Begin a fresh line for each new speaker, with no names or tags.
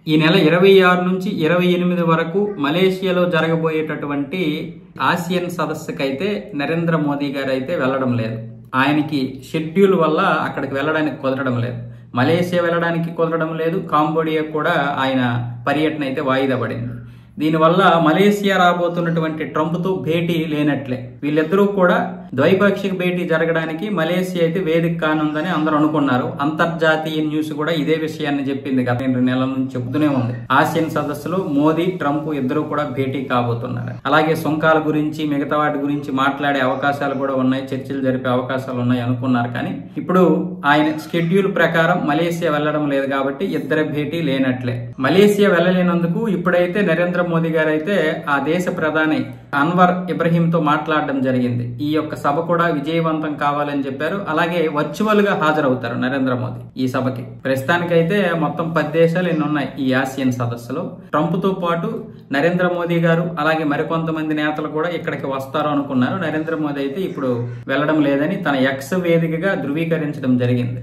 ఈ నెల 26 నుంచి 28 వరకు మలేషియాలో జరగబోయేటటువంటి ఆసియన్ సదస్సుకైతే నరేంద్ర మోదీ గారు అయితే వెళ్లడం లేదు. ఆయనకి షెడ్యూల్ వల్ల అక్కడికి వెళ్ళడానికి కుదరడం లేదు. మలేషియా వెళ్ళడానికి కుదరడం లేదు. కాంబోడియా కూడా ఆయన పర్యటన అయితే వాయిదా పడింది. దీనివల్ల మలేషియా రాబోతున్నటువంటి ట్రంప్తో భేటీ లేనట్లే. వీళ్ళిద్దరూ కూడా ద్వైపాక్షిక భేటీ జరగడానికి మలేషియా అయితే వేదిక కానుందని అందరూ అనుకున్నారు. అంతర్జాతీయ న్యూస్ కూడా ఇదే విషయాన్ని చెప్పింది. గత 2 నెలల నుంచి చెబుతూనే ఉంది. ఆసియన్ సదస్సులో మోదీ ట్రంప్ ఇద్దరు కూడా భేటీ కాబోతున్నారు. అలాగే సుంకాల గురించి మిగతా వాటి గురించి మాట్లాడే అవకాశాలు కూడా ఉన్నాయి, చర్చలు జరిపే అవకాశాలు ఉన్నాయి అనుకున్నారు. కానీ ఇప్పుడు ఆయన షెడ్యూల్ ప్రకారం మలేషియా వెళ్లడం లేదు కాబట్టి ఇద్దరి భేటీ లేనట్లే. మలేషియా వెళ్లలేనందుకు ఇప్పుడైతే నరేంద్ర మోదీ గారు అయితే ఆ దేశ ప్రధాని అన్వర్ ఇబ్రహీంతో మాట్లాడడం జరిగింది. ఈ యొక్క సభ కూడా విజయవంతం కావాలని చెప్పారు. అలాగే వర్చువల్ గా హాజరవుతారు నరేంద్ర మోదీ ఈ సభకి. ప్రస్తుతానికైతే మొత్తం 10 దేశాలు ఎన్ని ఉన్నాయి ఈ ఆసియన్ సదస్సులో. ట్రంప్ తో పాటు నరేంద్ర మోదీ గారు అలాగే మరికొంతమంది నేతలు కూడా ఇక్కడికి వస్తారు అనుకున్నారు. నరేంద్ర మోదీ అయితే ఇప్పుడు వెళ్లడం లేదని తన ఎక్స్ వేదికగా ధృవీకరించడం జరిగింది.